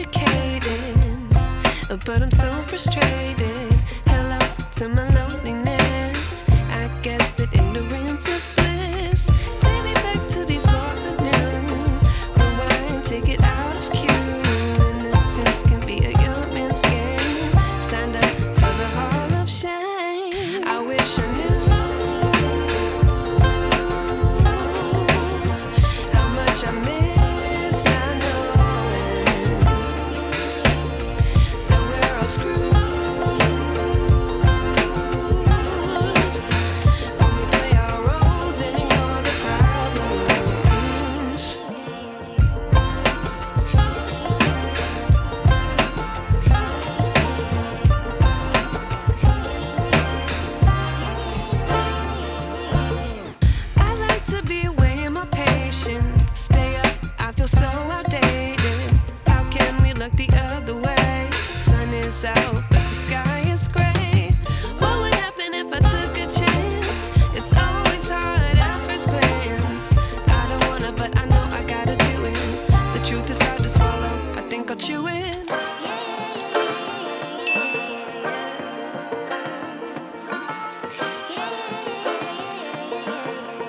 educated, but I'm so frustrated. Hello to my loneliness. I guess that ignorance is bliss. Take me back to before I knew. Rewind, take it out of cue. Innocence can be a young man's game. Signed up for the hall of shame. I wish I knew how much I miss not knowing that we're all screwed when we play our roles and ignore the problems. I like to be away in my patience. Stay up, I feel so outdated. How can we look the other way? Sun is out, but the sky is gray. What would happen if I took a chance? It's always hard at first glance. I don't wanna, but I know I gotta do it. The truth is hard to swallow, I think I'll chew it.